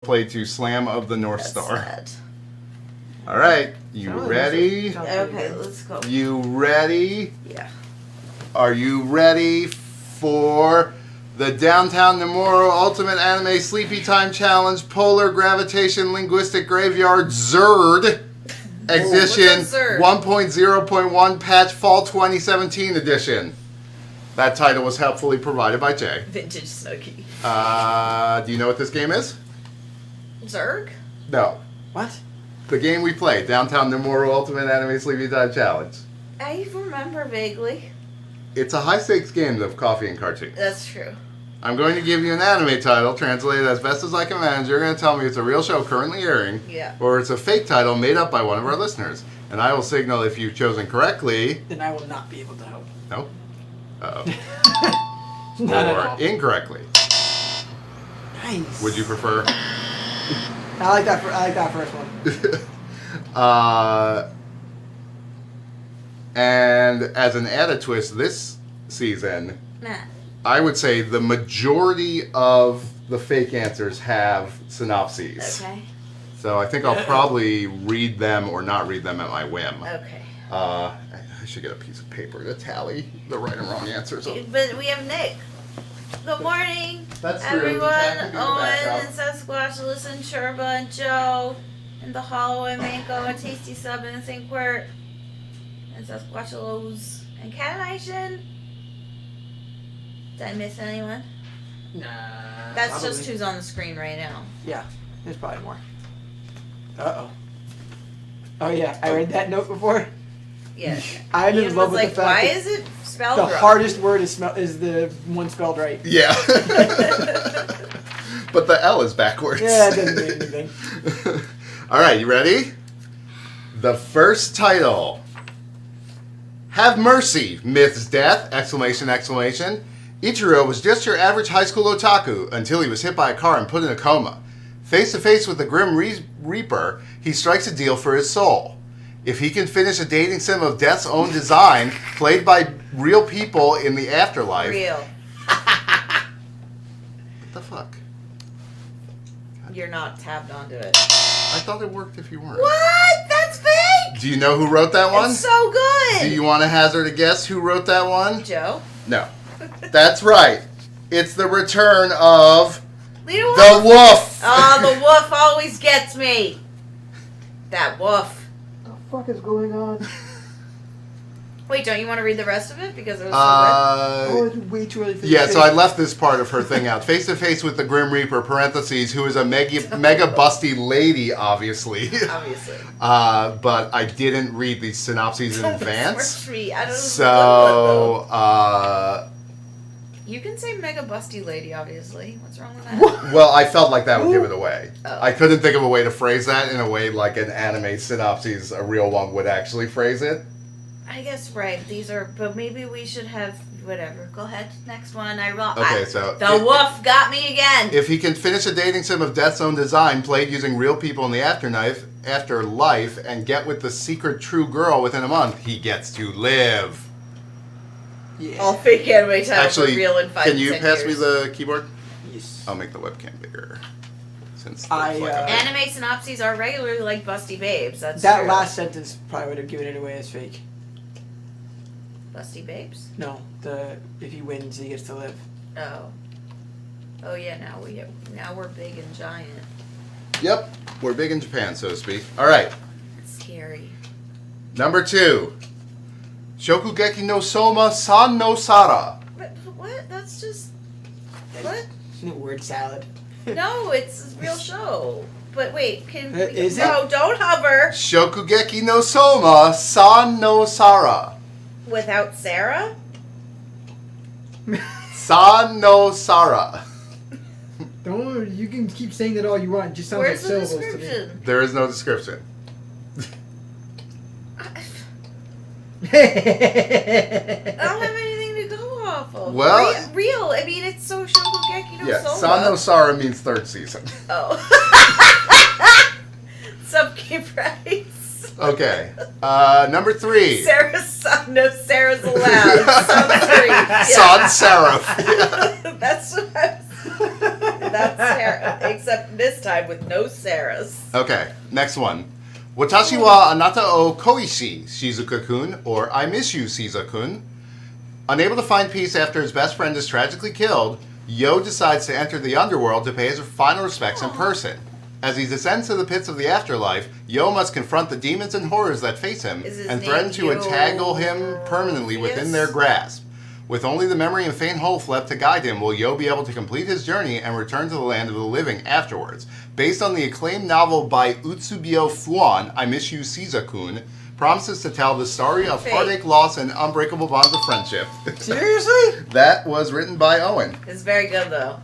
played to Slam of the North Star. Sad. All right, you ready? Okay, let's go. You ready? Yeah. Are you ready for the Downtown Nemuru Ultimate Anime Sleepytime Challenge Polar Gravitation Linguistic Graveyard Zerd Edition 1.0.1 Patch Fall 2017 Edition? That title was helpfully provided by Jay. Vintage Snooki. Do you know what this game is? Zerg? No. What? The game we played, Downtown Nemuru Ultimate Anime Sleepytime Challenge. I remember vaguely. It's a high-stakes game of coffee and cartoons. That's true. I'm going to give you an anime title, translated as best as I can manage. You're going to tell me it's a real show currently airing, or it's a fake title made up by one of our listeners. And I will signal if you've chosen correctly. Then I will not be able to help. No. Uh-oh. Not at or all. incorrectly. Nice. Would you prefer? I like that first one. And as an added twist this season, I would say the majority of the fake answers have synopses. Okay. So I think I'll probably read them or not read them at my whim. Okay. I should get a piece of paper to tally the right and wrong answers. But we have Nick. Good morning, That's true. everyone. Jack can be the Owen backup. and Sasquatch, Listen, Sherba, and Joe, and the Holloway Mako, and Tasty Sub, and Sinquirt, and Sasquatchalos, and Catanation. Did I miss anyone? Nah. That's probably. just who's on the screen right now. Yeah, there's probably more. Uh-oh. Oh yeah, I read that note before. Yeah. I'm in Ian love was with the like, fact why that is it spelled the wrong? hardest word is the one spelled right. Yeah. But the L is backwards. Yeah, it doesn't mean anything. All right, you ready? The first title. Have mercy, Myth's death! Exclamation, exclamation. Ichiro was just your average high school otaku until he was hit by a car and put in a coma. Face to face with the Grim Reaper, he strikes a deal for his soul. If he can finish a dating sim of death's own design, played by real people in the afterlife. Real. What the fuck? You're not tabbed onto it. I thought it worked if you weren't. What? That's fake! Do you know who wrote that one? It's so good! Do you want to hazard a guess who wrote that one? Joe? No. That's right. It's the return of Lita Wolf? the wolf. Oh, the wolf always gets me. That wolf. What the fuck is going on? Wait, don't you want to read the rest of it? Because it was Oh, it's way too early for Yeah, this. so I left this part of her thing out. Face to face with the Grim Reaper, parentheses, who is a mega busty lady, obviously. so good. Obviously. But I didn't read the synopses in advance. Smirch me. I don't know. So, You can say mega busty lady, obviously. What's wrong with that? well, I felt like that would give it away. Oh. I couldn't think of a way to phrase that in a way like an anime synopsis, a real one, would actually phrase it. I guess, right. These are... But maybe we should have... Whatever. Go ahead. Next one. Okay, so... The wolf got me again. If he can finish a dating sim of death's own design, played using real people in the afterlife, and get with the secret true girl within a month, he gets to live. Yeah. All fake anime titles Actually, are real in 5 can you to 10 pass me years. the keyboard? Yes. I'll make the webcam bigger. Since Anime synopses are regularly like busty babes. That's That true. last sentence probably would have given it away as fake. Busty babes? No, if he wins, he gets to live. Oh. Oh yeah, now we're big and giant. Yep, we're big in Japan, so to speak. All right, That's scary. number 2. Shokugeki no Soma San no Sara. What? That's just... What? Word salad. No, it's a real show. But wait, can we... Is it? No, don't hover. Shokugeki no Soma San no Sara. Without Sarah? San no Sara. Don't worry, you can keep saying that all you want. It just sounds Where's like the syllables to me. description? There is no description. I don't have anything to go off of. Well- Real. I mean, it's so Shokugeki no Yeah, Soma. San no Sara means 3rd season. Oh. Subkey price. Okay, number 3. Sarah's son. No, Sarah's allowed. Son 3. San Seraph. Yeah. That's what I was... That's Sarah, except this time with no Sarahs. Okay, next one. Watashi wa Anata o koishi, Shizuka-kun, or I miss you, Shizuka-kun. Unable to find peace after his best friend is tragically killed, Yo decides to enter the underworld to pay his final respects in person. As he descends to the pits of the afterlife, Yo must confront the demons and horrors that face him and threaten to entangle him permanently within their grasp. With only the memory and faint hope left to guide him, will Yo be able to complete his journey and return to the land of the living afterwards? Based on the acclaimed novel by Utsubio Fuan, I Miss You, Shizuka-kun, promises to tell the story of heartache, loss, and unbreakable bonds of friendship. Seriously? That was written by Owen. It's very good though.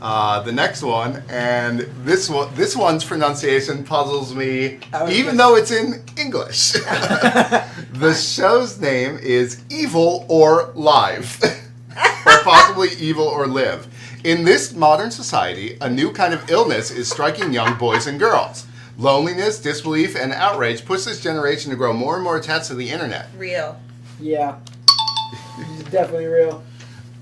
The next one, and this one's pronunciation puzzles me, even though it's in English. The show's name is Evil or Live, or possibly Evil or Live. In this modern society, a new kind of illness is striking young boys and girls. Loneliness, disbelief, and outrage push this generation to grow more and more attached to the internet. Real. Yeah. It's definitely real.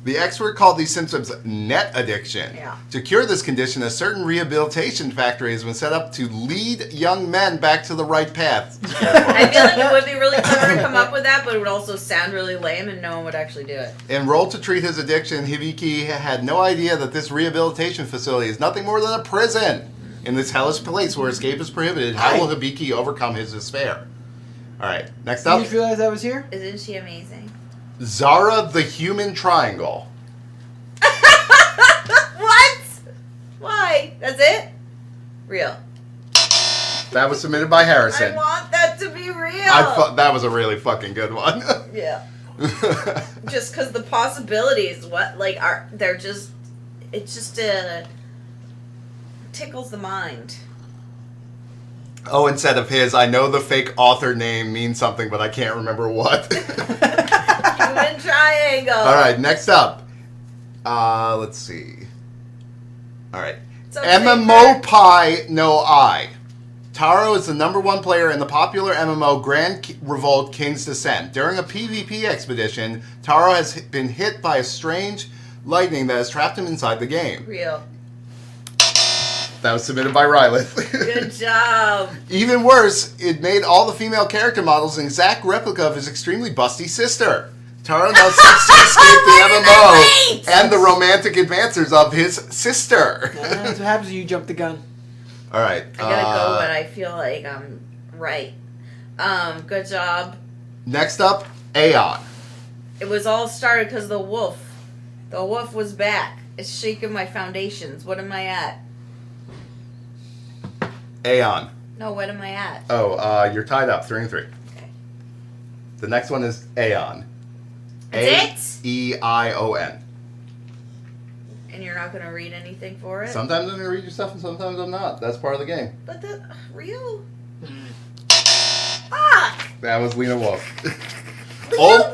The expert called these symptoms net addiction. Yeah. To cure this condition, a certain rehabilitation factory has been set up to lead young men back to the right path. I feel like it would be really clever to come up with that, but it would also sound really lame and no one would actually do it. Enrolled to treat his addiction, Hibiki had no idea that this rehabilitation facility is nothing more than a prison. In this hellish place where escape is prohibited, how will Hibiki overcome his despair? All right, next up. Did you realize I was here? Isn't she amazing? Zara the Human Triangle. What? Why? That's it? Real. That was submitted by Harrison. I want that to be real. I thought that was a really fucking good one. Yeah. Just because the possibilities, they're just, it's just tickles the mind. Oh, instead of his, I know the fake author name means something, but I can't remember what. Human triangle. All right, next up. Let's see. All right. So MMO Pi no I. Taro is the #1 player in the popular MMO Grand Revolt King's Descent. During a PvP expedition, Taro has been hit by a strange lightning that has trapped him inside the game. Real. That was submitted by Rylith. Good job. Even worse, it made all the female character models an exact replica of his extremely busty sister. Taro now seeks to escape the MMO and the romantic advances of his sister. That's what happens when you jump the gun. All right. I gotta go, but I feel like I'm right. Good job. Next up, Aeon. It was all started because the wolf. The wolf was back. It's shaking my foundations. What am I at? Aeon. No, what am I at? Oh, you're tied up 3-3. Okay. The next one is Aeon. That's it? Aeon. And you're not gonna read anything for it? Sometimes I'm gonna read your stuff and sometimes I'm not. That's part of the game. But the real. Fuck! That was Lena Wolf. Wolf!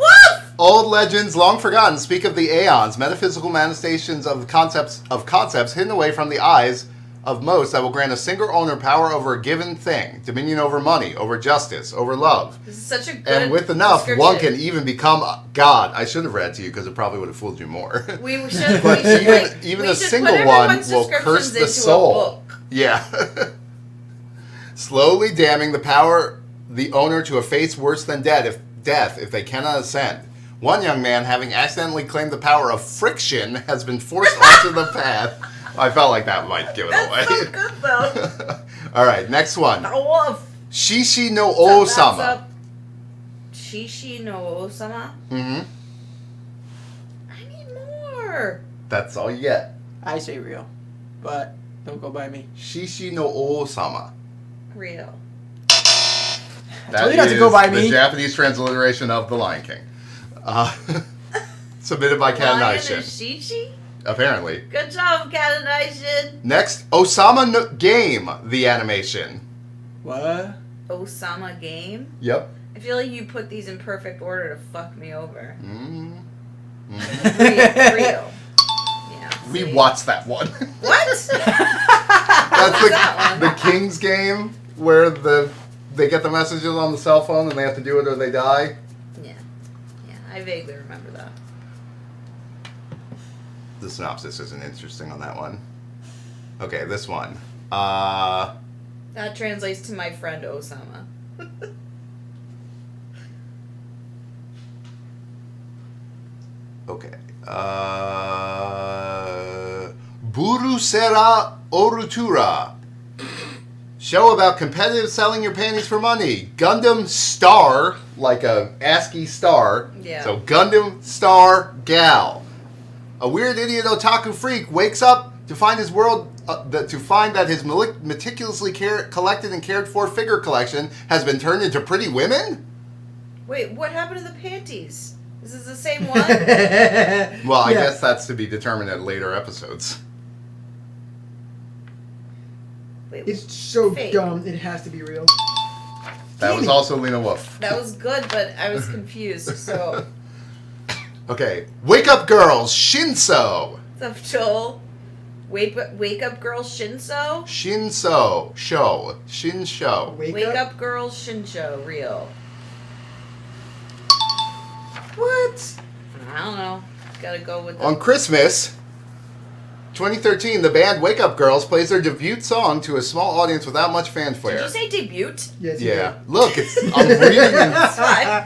Old legends, long forgotten, speak of the aeons, metaphysical manifestations of concepts hidden away from the eyes of most that will grant a single owner power over a given thing, dominion over money, over justice, over love. This is such a good And with enough, description. one can even become God. I should have read to you because it probably would have fooled you more. We should. But we should, even we a should single put one everyone's will curse descriptions the into soul. A book. Yeah. Slowly damning the power, the owner to a fate worse than death if they cannot ascend. One young man, having accidentally claimed the power of friction, has been forced onto the path. I felt like that might give it away. That's so good though. All right, next one. The wolf. Shishi no Osama. Shishi no Osama. Mm-hmm. I need more. That's all you get. I say real, but don't go by me. Shishi no Osama. Real. That told you not to go by me. The Japanese transliteration of The Lion King. Submitted by Lion Kananation. and Shishi. Apparently. Good job, Kananation. Next, Osama no Game, the animation. What? Osama game. Yep. I feel like you put these in perfect order to fuck me over. Mm. Real. Yeah. We see? watched that one. What? That's that one? the King's game where they get the messages on the cell phone and they have to do it or they die. Yeah. Yeah, I vaguely remember that. The synopsis isn't interesting on that one. Okay, this one. That translates to my friend Osama. Okay. Burusera Orutura. Show about competitive selling your panties for money. Gundam Star, like a ASCII star. Yeah. So Gundam Star Gal. A weird idiot otaku freak wakes up to find his world that his meticulously collected and cared for figure collection has been turned into pretty women. Wait, what happened to the panties? Is this the same one? Well, I Yeah. guess that's to be determined at later episodes. Wait, It's so Fake. dumb. It has to be real. That was also Lena Wolf. that was good, but I was confused. So, Okay, Wake Up Girls, Shinso. what's up, Joel? Wake up, girl, Shinso. Shinso, show. Shinsho. Wake up, girl, Shinsho. Real. What? I don't know. Gotta go with the On Christmas 2013, the band Wake Up Girls plays their debut song to a small audience without much fanfare. Did you say debut? Yes, you Yeah. Look, I'm reading. That's fine.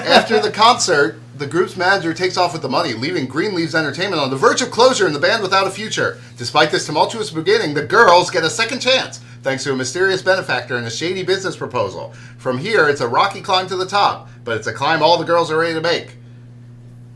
After the concert, the group's manager takes off with the money, leaving Greenleaf's Entertainment on the verge of closure and the band without a future. Despite this tumultuous beginning, the girls get a second chance, thanks to a mysterious benefactor and a shady business proposal. From here, it's a rocky climb to the top, but it's a climb all the girls are ready to make.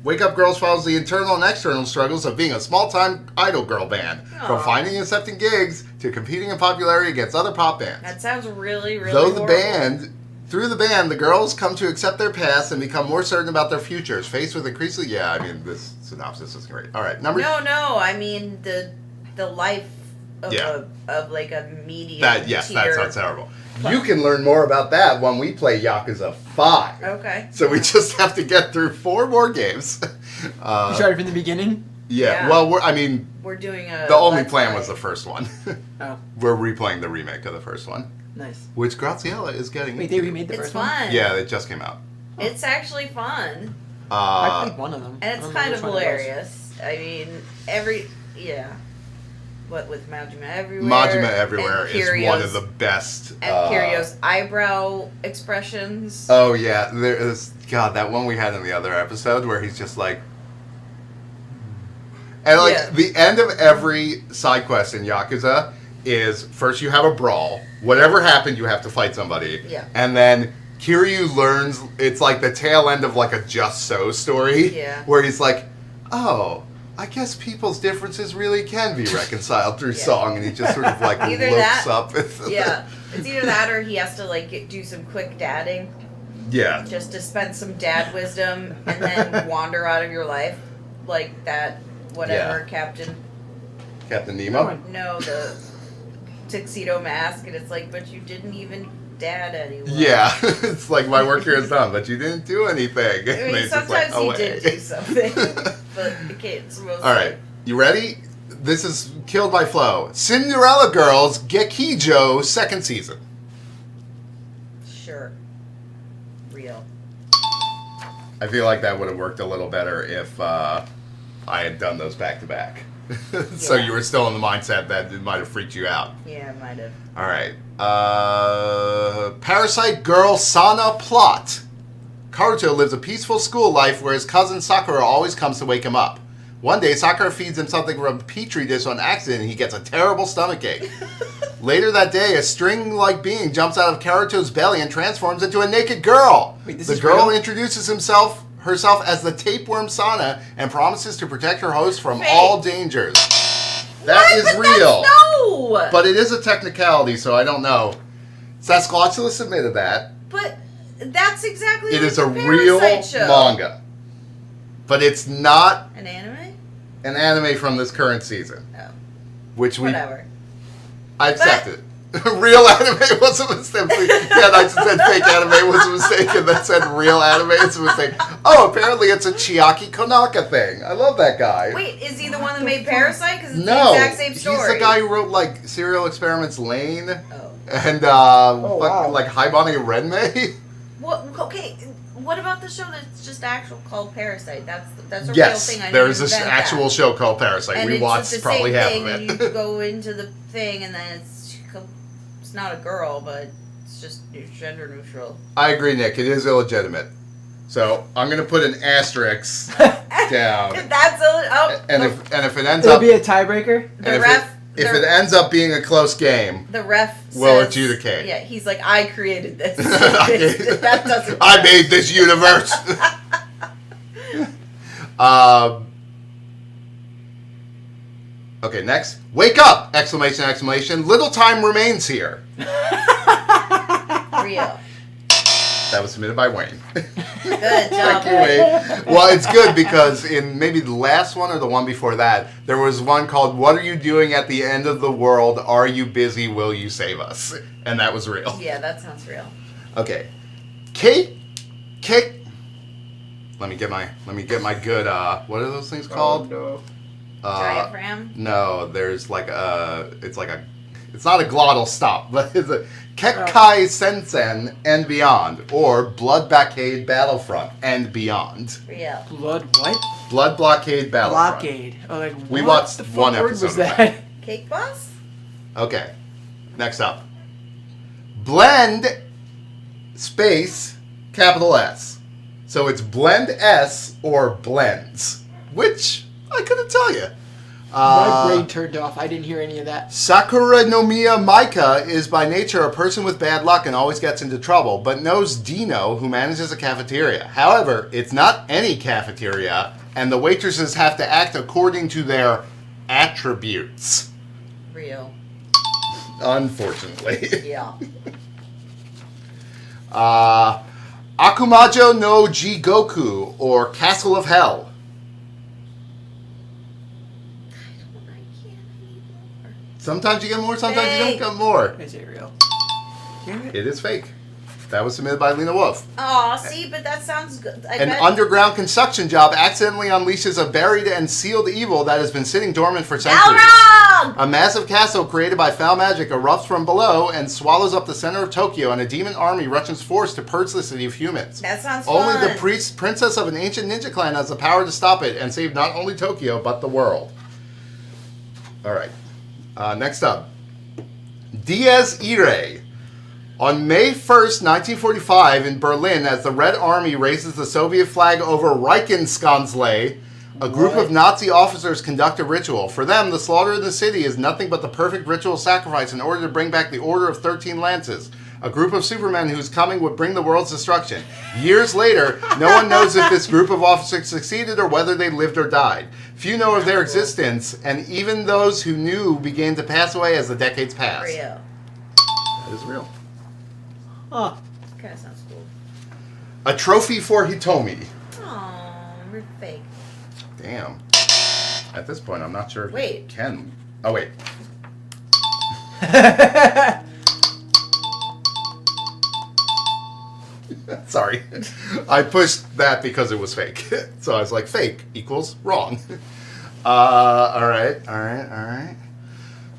Wake Up Girls follows the internal and external struggles of being a small-time idol girl band, from Aw. finding and accepting gigs to competing in popularity against other pop bands. That sounds really, really Through horrible. the band, the girls come to accept their past and become more certain about their futures. Faced with increasingly, this synopsis is great. All right, number No, I mean the life of Yeah. of like a medium that tier. sounds terrible. You can learn more about that when we play Yakuza 5. Okay. So we just have to get through 4 more games. You started from the beginning? Yeah. Well, We're doing a. the only let's plan play. was the first one. Oh, We're replaying the remake of the first one, nice. which Graziella is getting. Wait, they remade the It's first fun. one? Yeah, it just came out. It's actually fun, I played one of them. and I it's don't kind of remember which one it was. hilarious. I mean, what with Majima Everywhere. Majima Everywhere and is one of Kiryo's- the best. And Kiryo's eyebrow expressions. Oh yeah, there is that one we had in the other episode where he's just like, and like Yeah. the end of every side quest in Yakuza is first you have a brawl, whatever happened you have to fight somebody, Yeah. and then Kiryu learns it's like the tail end of like a Just So story, Yeah. where he's like, oh. I guess people's differences really can be reconciled through Yeah. song, and he just sort of like Either looks that- up. Yeah, it's either that or he has to like do some quick dadding, Yeah. just to spend some dad wisdom and then wander out of your life, like that whatever Captain. Captain Nemo. No, the tuxedo mask, and it's like, but you didn't even dad anyone. Yeah, it's like my work here is done, but you didn't do anything. I And mean, it's just like, sometimes he did away. do something, but it's mostly. All right, you ready? This is Killed by Flow. Cinderella Girls Gekijo second season. Sure. Real. I feel like that would have worked a little better if I had done those back to back. So Yeah. you were still in the mindset that it might have freaked you out. Yeah, might have. All right. Parasite Girl Sana plot. Karuto lives a peaceful school life where his cousin Sakura always comes to wake him up. One day, Sakura feeds him something from a petri dish on accident and he gets a terrible stomachache. Later that day, a string-like being jumps out of Karuto's belly and transforms into a naked girl. Wait, this the is girl real? introduces herself as the tapeworm Sana and promises to protect her host from Wait. all dangers. That What? is But real. That's, no! But it is a technicality, so I don't know. Sasquatchula submitted that. But that's exactly It like is the a real Parasite show. manga. But it's not An anime? an anime from this current season. Oh, Which whatever. I accept it. Real anime was a mistake. Yeah, I just said fake anime was a mistake, and then said real anime is a mistake. Oh, apparently it's a Chiaki Konaka thing. I love that guy. Wait, is he the one that made Parasite? Because it's No, the exact same story. he's the guy who wrote like Serial Experiments Lane Oh. and wow. like Haibane Renmei. Well, okay. what about the show that's just actual called Parasite? That's a Yes, real thing. I there didn't is this invent actual that. show called Parasite. And We it's watched the probably same half thing, of and it. you go into the thing, and then it's not a girl, but it's just gender neutral. I agree, Nick. It is illegitimate. So I'm going to put an asterisk down. And if it ends It'll up be a tiebreaker. if it ends up being a close game, the ref will says, adjudicate. Yeah, he's like, I created this. That doesn't. I made this universe. Okay, next. Wake up! Exclamation, exclamation. Little time remains here. Real. That was submitted by Wayne. Good job. Thank you, Wayne. Well, it's good because in maybe the last one or the one before that, there was one called "What Are You Doing at the End of the World? Are You Busy? Will You Save Us?" And that was real. Yeah, that sounds real. Okay. Kate. Let me get my good. What are those things called? Oh, no. Diaphragm. No, there's like it's not a glottal stop, but it's a Kekkai Sensen and beyond, or Blood Blockade Battlefront and beyond. Real. Blood what? Blood Blockade Battlefront. Blockade. Oh, like We what watched the fuck one word episode was of that? Cake Boss? Okay. Next up. Blend space capital S. So it's blend S or blends. Which I couldn't tell you. My brain turned off. I didn't hear any of that. Sakura no Miya Maika is by nature a person with bad luck and always gets into trouble, but knows Dino, who manages a cafeteria. However, it's not any cafeteria, and the waitresses have to act according to their attributes. Real. Unfortunately. Yeah. Akumajo no Jigoku, or Castle of Hell. Sometimes you get more, sometimes you don't get more. Is it real? Damn it. It is fake. That was submitted by Lena Wolf. Aw, see, but that sounds good. An underground construction job accidentally unleashes a buried and sealed evil that has been sitting dormant for centuries. Elrond! A massive castle created by foul magic erupts from below and swallows up the center of Tokyo, and a demon army rushes forth to purge the city of humans. That sounds Only fun. the princess of an ancient ninja clan has the power to stop it and save not only Tokyo, but the world. Alright. Next up. Dies Irae. On May 1st, 1945, in Berlin, as the Red Army raises the Soviet flag over Reichenskranzlei, a group of Nazi officers conduct a ritual. For them, the slaughter in the city is nothing but the perfect ritual sacrifice in order to bring back the Order of 13 Lances, a group of supermen whose coming would bring the world's destruction. Years later, no one knows if this group of officers succeeded or whether they lived or died. Few know of their existence, and even those who knew began to pass away as the decades passed. Real. That is real. Huh. Kind of sounds cool. A trophy for Hitomi. Aw, we're fake. Damn. At this point, I'm not sure if Wait. it can. Oh, wait. Sorry. I pushed that because it was fake. So I was like, fake equals wrong. Alright.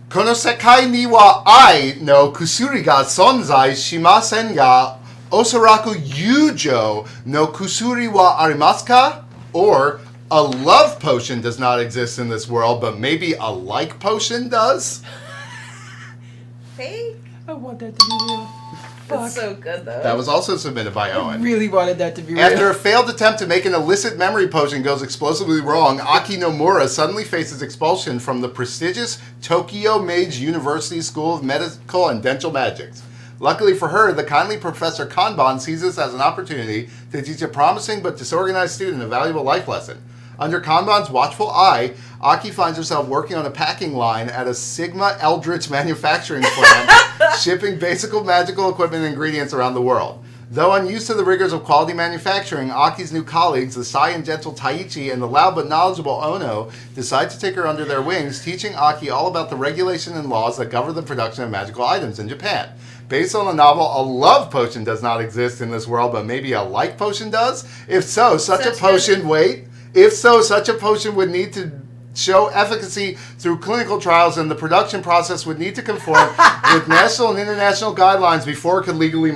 Kono sekai ni wa ai no kusuri ga sonzai shimasen ga osaraku yujo no kusuri wa arimasu ka? Or, a love potion does not exist in this world, but maybe a like potion does? Fake? I want that to be real. That's so good, though. That was also submitted by I Owen. really wanted that to be real. After a failed attempt to make an illicit memory potion goes explosively wrong, Aki Nomura suddenly faces expulsion from the prestigious Tokyo Meiji University School of Medical and Dental Magics. Luckily for her, the kindly Professor Kanban sees this as an opportunity to teach a promising but disorganized student a valuable life lesson. Under Kanban's watchful eye, Aki finds herself working on a packing line at a Sigma Eldritch manufacturing plant, shipping basic magical equipment and ingredients around the world. Though unused to the rigors of quality manufacturing, Aki's new colleagues, the shy and gentle Taichi and the loud but knowledgeable Ono, decide to take her under their wings, teaching Aki all about the regulation and laws that govern the production of magical items in Japan. Based on the novel, a love potion does not exist in this world, but maybe a like potion does? If so, such a potion would need to show efficacy through clinical trials, and the production process would need to conform with national and international guidelines before it could be legally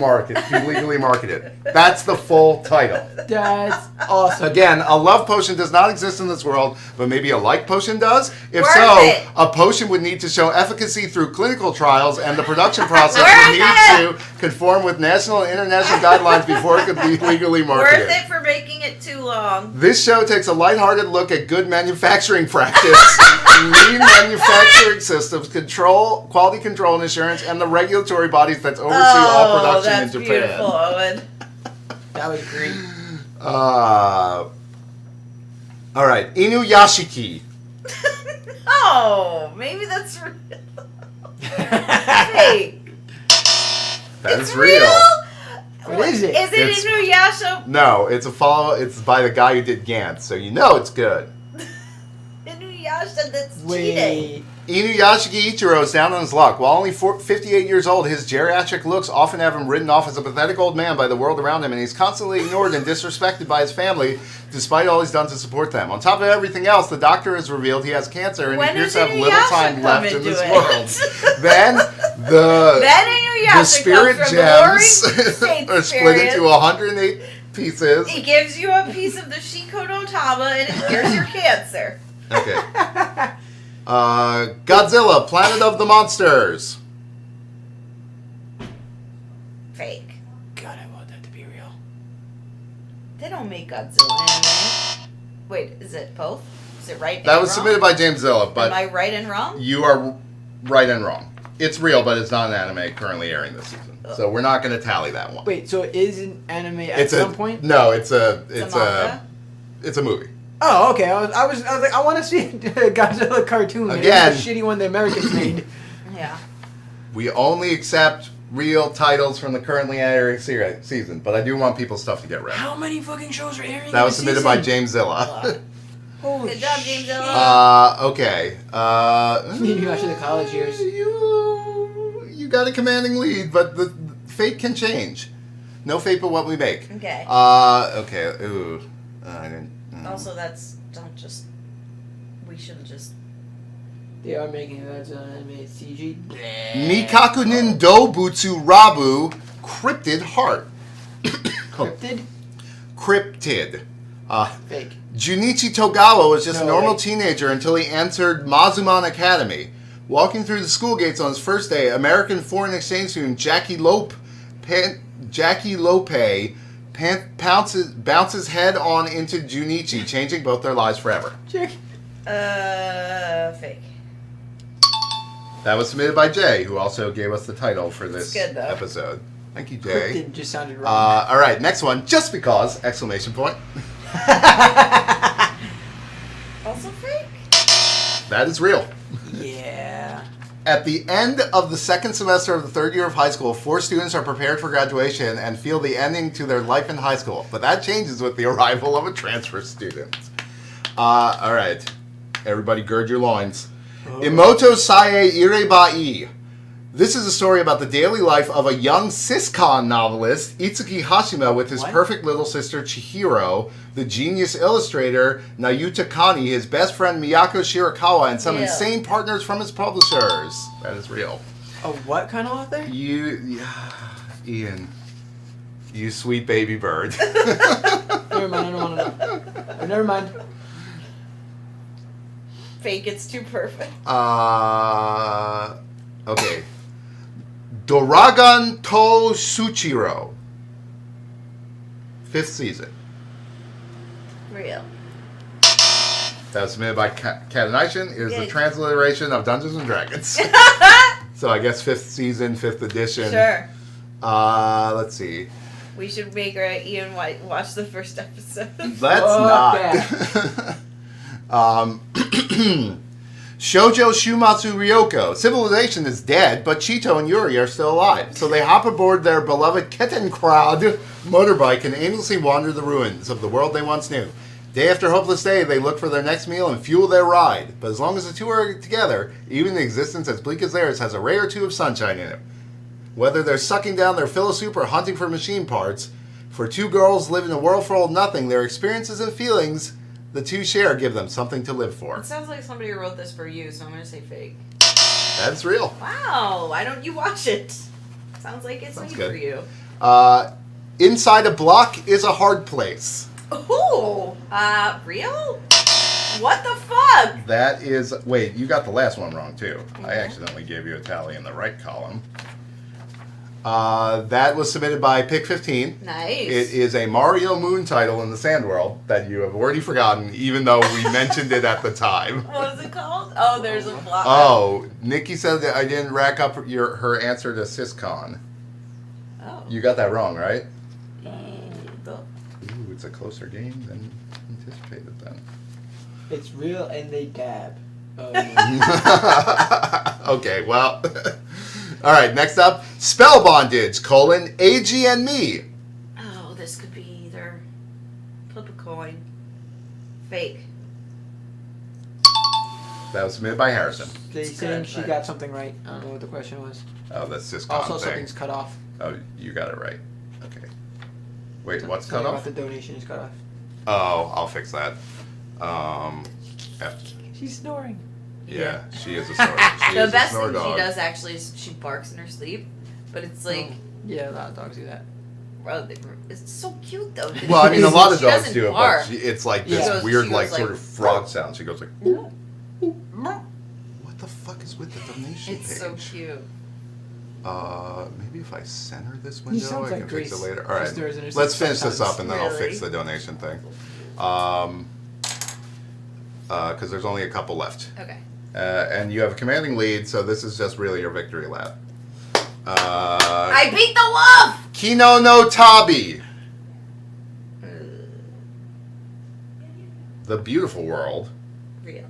marketed. That's the full title. That's awesome. Again, a love potion does not exist in this world, but maybe a like potion does. If Worth so, it. a potion would need to show efficacy through clinical trials, and the production process would Worth need it. to conform with national and international guidelines before it could be legally marketed. Worth it for making it too long. This show takes a lighthearted look at good manufacturing practice, lean manufacturing systems, quality control and assurance, and the regulatory bodies that oversee all production that's in Japan. beautiful, Owen. That was great. All right, Inuyashiki. Oh, maybe that's real. Fake. That It's is real. What is it? Is it It's- Inuyasha? No, it's a follow. It's by the guy who did Gantz, so you know it's good. Inuyasha that's cheating. Wait. Inuyashiki Ichiro is down on his luck. While only 58 years old, his geriatric looks often have him written off as a pathetic old man by the world around him, and he's constantly ignored and disrespected by his family, despite all he's done to support them. On top of everything else, the doctor has revealed he has cancer, and When he appears does to have little Inuyasha time come left in into this it? world. Then the Then Inuyasha the spirit comes from gems the Warring States are split into experience. 108 pieces. He gives you a piece of the Shiko no Tama and it cures your cancer. Okay. Godzilla, Planet of the Monsters. Fake. God, I want that to be real. They don't make Godzilla anime. Wait, is it both? Is it right? That and was wrong? submitted by James Zilla, Am but I right and wrong? you are right and wrong. It's real, but it's not an anime currently airing this season. So we're not going to tally that one. Wait, so it is an anime at It's some a point? no. It's a manga? it's a movie. Oh, okay. I was like, I want to see a Godzilla cartoon. Maybe Again. the shitty one the Americans made. Yeah. We only accept real titles from the currently airing season, but I do want people's stuff to get read. How many fucking shows are airing? That was this submitted season? by James Zilla. Holy Good job, James Zilla. Okay. Inuyasha the college years. You got a commanding lead, but the fate can change. No fate but what we make. Okay. Okay. Ooh. I didn't. Also, we shouldn't just. They are making Godzilla anime CG. Mikaku nin Dobutsu Rabu Cryptid Heart. Cryptid? Cryptid. Fake. Junichi Togawa was just a No, normal wait. teenager until he entered Mazuman Academy. Walking through the school gates on his first day, American foreign exchange student Jackie Lope bounces head on into Junichi, changing both their lives forever. Check. Fake. That was submitted by Jay, who also gave us the title for this It's good, though. episode. Thank you, Jay. Cryptid just sounded wrong. All right, next one. Just because! Exclamation point. Also fake. That is real. Yeah. At the end of the second semester of the third year of high school, 4 students are prepared for graduation and feel the ending to their life in high school. But that changes with the arrival of a transfer student. All right. Everybody gird your loins. Imoto Sae Irebai. This is a story about the daily life of a young siscon novelist, Itsuki Hashima, with his What? perfect little sister Chihiro, the genius illustrator Nayuta Kani, his best friend Miyako Shirakawa, and some Yeah. insane partners from his publishers. That is real. A what kind of author? Ian, you sweet baby bird. Never mind, I don't want to know. Oh, never mind. Fake. It's too perfect. Okay. Doragon to Suchiro. 5th season. Real. That was submitted by Catanation. It is the Good. transliteration of Dungeons and Dragons. So I guess 5th season, 5th edition. Sure. Let's see. We should make Ian White watch the first episode. Let's Fuck not. Shoujo Shumatsu Ryoko. Civilization is dead, but Chito and Yuri are still alive. So they hop aboard their beloved Kettenkrad motorbike and aimlessly wander the ruins of the world they once knew. Day after hopeless day, they look for their next meal and fuel their ride. But as long as the two are together, even an existence as bleak as theirs has a ray or two of sunshine in it. Whether they're sucking down their fill of soup or hunting for machine parts, for 2 girls live in a world full of nothing, their experiences and feelings The two share give them something to live for. It sounds like somebody wrote this for you, so I'm gonna say fake. That's real. Wow, why don't you watch it? Sounds like it's Sounds made good. for you. Inside a block is a hard place. Ooh, real? What the fuck? That is... Wait, you got the last one wrong, too. Mm-hmm. I accidentally gave you a tally in the right column. That was submitted by Pick 15. Nice. It is a Mario Moon title in the Sand World that you have already forgotten, even though we mentioned it at the time. What is it called? Oh, there's a block. Oh, Nikki said that I didn't rack up her answer to Syscon. Oh. You got that wrong, right? The- Ooh, it's a closer game than anticipated then. It's real and they dab. Okay, well. Alright, next up. Spellbondage, AG and me. Oh, this could be either. Flip a coin. Fake. That was submitted by Harrison. They It's saying good, she but- got something right. I don't know what the question was. Oh, that's Syscon Also, thing. something's cut off. Oh, you got it right. Okay. Wait, what's cut Something off? about the donation is cut off. Oh, I'll fix that. F. She's snoring. Yeah, she is a snore. She The is a best snore thing dog. she does actually is she barks in her sleep, but it's like, Yeah, a lot of dogs do that. bro, it's so cute though. Well, I mean, a lot of She dogs doesn't do it, bark. but it's like this Yeah. weird, She goes like, like, sort of frog sound. She goes like, Yeah. what the fuck is with the donation It's page? so cute. Maybe if I center this He window, sounds I like can fix it Grace. later. All right, Sisters and her let's finish this sometimes. up and then I'll Really? fix the donation thing. Because there's only a couple left. Okay. And you have a commanding lead, so this is just really your victory lap. I beat the wolf! Kino no Tabi, The Beautiful World, Real.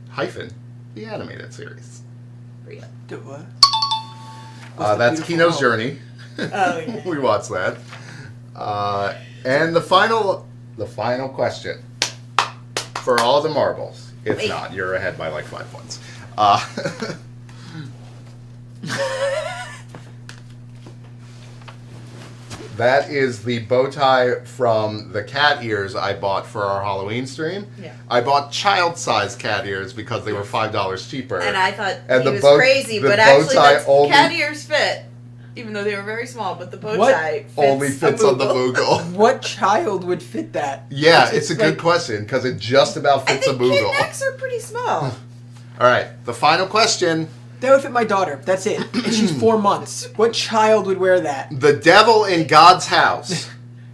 hyphen, the animated series. Real. Do what? That's Kino's Journey. Oh, yeah. We watched that. And the final question for all the marbles. It's Wait. not. You're ahead by like 5 points. That is the bow tie from the cat ears I bought for our Halloween stream. Yeah. I bought child-sized cat ears because they were $5 cheaper. And I thought And he the was bow- crazy, the but bow actually tie that's only- cat ears fit. Even though they were very small, but the bow What? tie fits Only fits a on the Moogle. Moogle. What child would fit that? Yeah, it's a good like- question because it just about I fits a think kid Moogle. necks are pretty small. All right, the final question. That would fit my daughter. That's it. And she's 4 months. What child would wear that? The devil in God's house.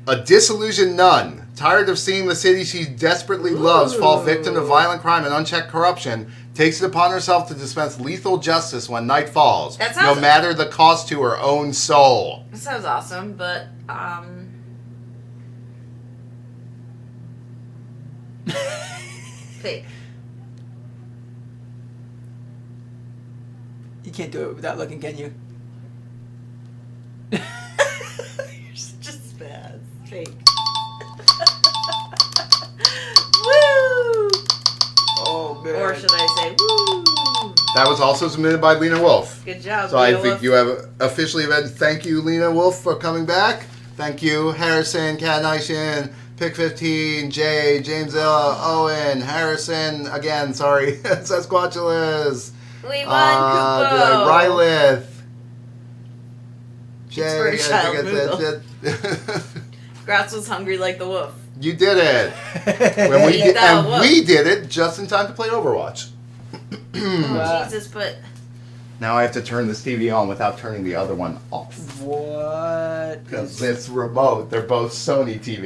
A disillusioned nun, tired of seeing the city she desperately loves fall victim to violent crime and unchecked corruption, takes it upon herself to dispense lethal justice when night falls, That no sounds- matter the cost to her own soul. That sounds awesome, but fake. You can't do it without looking, can you? You're such a spaz. Fake. Woo! Oh, man. Or should I say woo? That was also submitted by Lena Wolf. Good job. So I Leo. think you have officially been. Thank you, Lena Wolf, for coming back. Thank you, Harrison, Cat Nation, Pick 15, Jay, James Owen, Harrison, again, sorry, Sasquatchulous, Levon Kupo. Rylith, for Jay, a I child think it's Gratz was hungry like the wolf. You did it. When we Eat did, that and wolf. we did it just in time to play Overwatch. Oh, Jesus, but Now I have to turn this TV on without turning the other one off. What? Because it's remote. They're both Sony TVs.